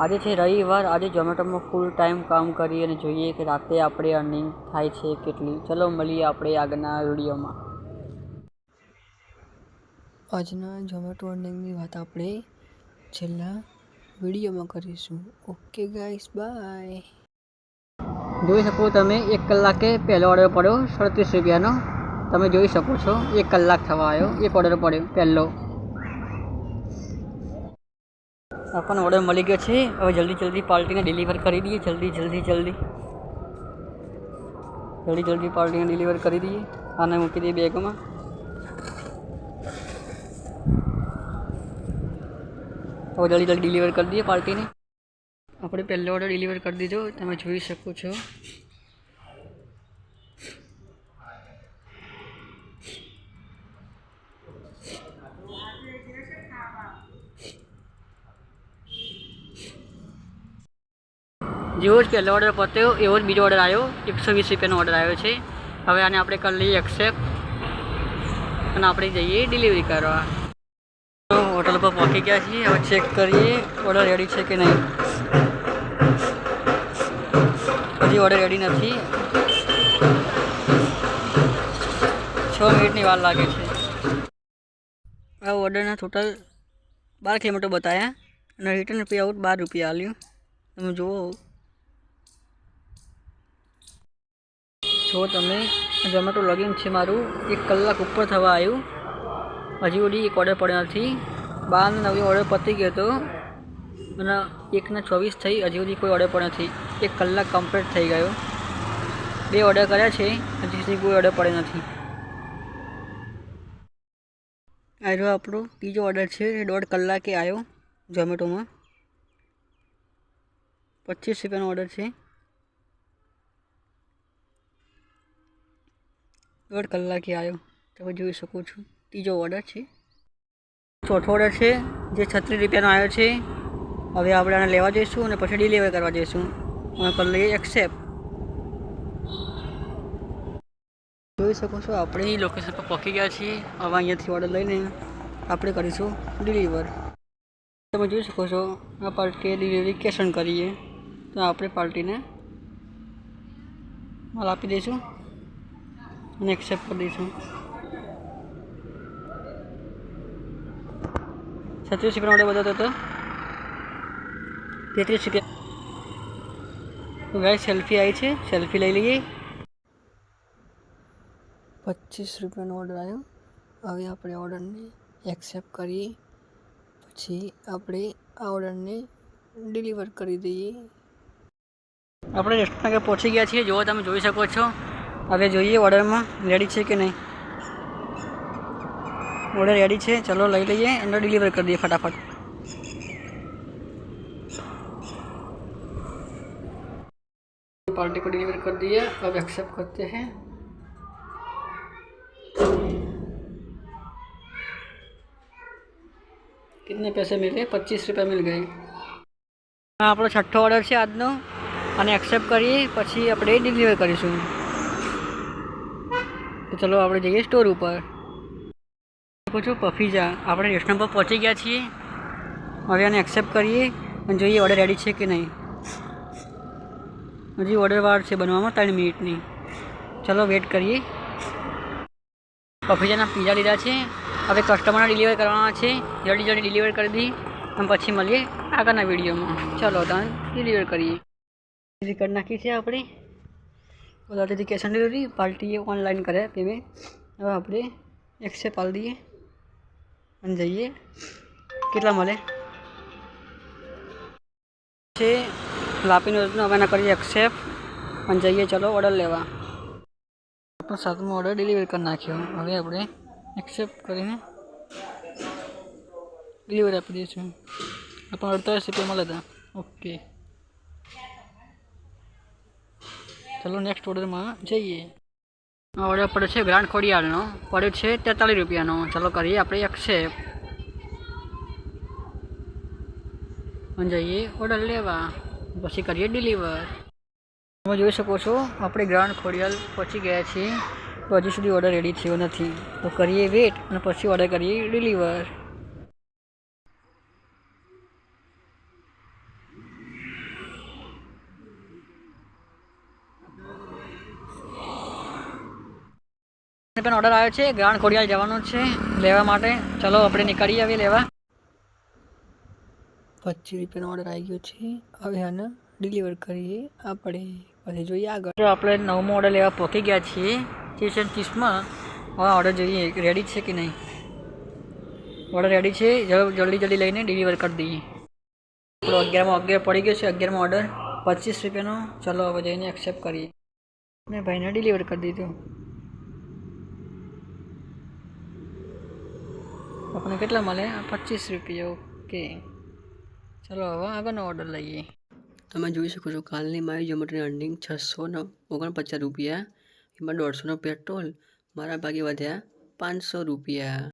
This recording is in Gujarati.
આજે છે રવિવાર। આજે ઝોમેટોમાં ફૂલ ટાઈમ કામ કરી અને જોઈએ કે રાતે આપણે અર્નિંગ થાય છે કેટલી। ચલો મળીએ આપણે આગળના વિડીયોમાં। આજના ઝોમેટો અર્નિંગની વાત આપણે છેલ્લા વિડીયોમાં કરીશું। Okay guys, bye. જોઈ શકો તમે 1 કલાકે પહેલો ઓર્ડર પડ્યો 37 રૂપિયાનો। તમે જોઈ શકો છો 1 કલાક થવા આવ્યો, એક ઓર્ડર પડ્યો પહેલો। अपन ऑर्डर मिल गया है। अब जल्दी जल्दी पार्टी ने डिलीवर कर दिए। जल्दी जल्दी जल्दी जल्दी जल्दी पार्टी ने डिलीवर कर दिए। आने मूकी दिए बैग में। अब जल्दी जल्दी डिलीवर कर दिए पार्टी ने। अपने पहले ऑर्डर डिलीवर कर दीजो। તમે જોઈ શકો છો। જેવો જ પહેલો ઓર્ડર પત્યો એવો જ બીજો ઓર્ડર આવ્યો। 120 રૂપિયાનો ઓર્ડર આવ્યો છે। હવે આને આપણે કરી લઈએ એક્સેપ્ટ અને આપણે જઈએ ડિલિવરી કરવા। હોટલ પર પહોંચી ગયા છીએ। હવે ચેક કરીએ ઓર્ડર રેડી છે કે નહીં। હજી ઓર્ડર રેડી નથી। 6 મિનિટની વાર લાગે છે। આ ઓર્ડરના ટોટલ 12 કિલોમીટર બતાવ્યા અને રિટર્ન પે આઉટ 12 રૂપિયા આલ્યું। તમે જુઓ તમે ઝોમેટો લોગિન છે મારું 1 કલાક ઉપર થવા આવ્યું। હજી સુધી એક ઓર્ડર પડ્યો નથી। 12 ને 9 ઓર્ડર પતી ગયો હતો અને 1 ને 24 થઈ, હજી સુધી કોઈ ઓર્ડર પડ્યો નથી। 1 કલાક કમ્પ્લીટ થઈ ગયો। 2 ઓર્ડર કર્યા છે, હજી સુધી કોઈ ઓર્ડર પડ્યો નથી। આ જો આપણો ત્રીજો ઓર્ડર છે। 1.5 કલાકે આવ્યો ઝોમેટોમાં। 25 રૂપિયાનો ઓર્ડર છે। 1.5 કલાકે આવ્યો। તમે જોઈ શકો છો ત્રીજો ઓર્ડર છે। ચોથો ઓર્ડર છે જે 36 રૂપિયાનો આવ્યો છે। હવે આપણે આને લેવા જઈશું અને પછી ડિલિવર કરવા જઈશું। અમે કરી લઈએ એક્સેપ્ટ। જોઈ શકો છો આપણે લોકેશન પર પહોંચી ગયા છીએ। હવે અહીંયાથી ઓર્ડર લઈને આપણે કરીશું ડિલિવર। તમે જોઈ શકો છો આ પાર્ટીએ ડિલિવરી કેશ ઓન કરીએ તો આપણે પાર્ટીને માલ આપી દઈશું અને એક્સેપ્ટ કરી દઈશું। 36 રૂપિયાનો ઓર્ડર બતાવતો હતો 33 રૂપિયા। તો ગાઈસ સેલ્ફી આવી છે, સેલ્ફી લઈ લઈએ। 25 રૂપિયાનો ઓર્ડર આવ્યો। હવે આપણે ઓર્ડરને એક્સેપ્ટ કરીએ, પછી આપણે આ ઓર્ડરને ડિલિવર કરી દઈએ। આપણે રેસ્ટોરન્ટ આગળ પહોંચી ગયા છીએ। જો તમે જોઈ શકો છો। હવે જોઈએ ઓર્ડરમાં રેડી છે કે નહીં। ઓર્ડર રેડી છે, ચલો લઈ લઈએ અને डिलीवर कर दिए फटाफट। पार्टी को डिलीवर कर दिया। अब एक्सेप्ट करते हैं। कितने पैसे मिले? 25 रुपया मिल गए। આપણો છઠ્ઠો ઓર્ડર છે આજનો અને એક્સેપ્ટ કરીએ પછી આપણે ડિલિવર કરીશું। તો ચલો આપણે જઈએ સ્ટોર ઉપર। પૂછો પફીઝા આપણે રેસ્ટોરન્ટ પર પહોંચી ગયા છીએ। હવે આને એક્સેપ્ટ કરીએ અને જોઈએ ઓર્ડર રેડી છે કે નહીં। હજી ઓર્ડર વાર છે બનવામાં 3 મિનિટની। ચલો વેટ કરીએ। પફીઝાના પીઝા લીધા છે। હવે કસ્ટમરને ડિલિવર કરવાના છે। જલ્દી જલ્દી ડિલિવર કરી દઈએ અને પછી મળીએ આગળના વિડીયોમાં। ચલો તો ડિલિવર કરીએ। ડિલિવરી કરી નાખી છે આપણે। બધાથી કેશ ઓન ડિલિવરી પાર્ટીએ ઓનલાઈન કરે પેમેન્ટ। હવે આપણે એક્સેપ્ટ આપી દઈએ અને જઈએ કેટલા મળે છે। લાપીનો રોજનો હવે ના કરીએ એક્સેપ્ટ અને જઈએ ચલો ઓર્ડર લેવા। આપણો 7મો ઓર્ડર ડિલિવર કરી નાખ્યો। હવે આપણે એક્સેપ્ટ કરીને ડિલિવર આપી દઈશું। આપણને 48 રૂપિયા મળે હતા। ઓકે ચલો નેક્સ્ટ ઓર્ડરમાં જઈએ। આ ઓર્ડર પડે છે ગ્રાન્ડ ખોડિયારનો, પડે છે 43 રૂપિયાનો। ચલો કરીએ આપણે એક્સેપ્ટ અને જઈએ ઓર્ડર લેવા, પછી કરીએ ડિલિવર। તમે જોઈ શકો છો આપણે ગ્રાન્ડ ખોડિયાર પહોંચી ગયા છીએ। તો હજી સુધી ઓર્ડર રેડી થયો નથી, તો કરીએ વેટ અને પછી ઓર્ડર કરીએ ડિલિવર। પણ ઓર્ડર આવ્યો છે, ગ્રાન્ડ ખોડિયાર જવાનો છે લેવા માટે. ચલો આપણે નીકળીએ હવે લેવા. 25 રૂપિયાનો ઓર્ડર આવી ગયો છે. હવે આને ડિલિવર કરીએ આપણે, પછી જોઈએ આગળ. તો આપણે 9મો ઓર્ડર લેવા પહોંચી ગયા છીએ 30-30માં. હવે ઓર્ડર જોઈએ રેડી છે કે નહીં. ઓર્ડર રેડી છે, જલ્દી લઈને ડિલિવર કરી દઈએ. આપણો 11 પડી ગયો છે. 11મો ઓર્ડર 25 રૂપિયાનો. ચલો હવે જઈને એક્સેપ્ટ કરીએ. મેં ભાઈને ડિલિવર કરી દીધું. આપણે કેટલા મળે? 25 રૂપિયા. ઓકે, ચલો હવે આગળનો ઓર્ડર લઈએ. તમે જોઈ શકો છો કાલની મારી ઝોમેટોની અર્નિંગ 649 રૂપિયા. એમાં 150નો પેટ્રોલ, મારા ભાગે વધ્યા 500 રૂપિયા.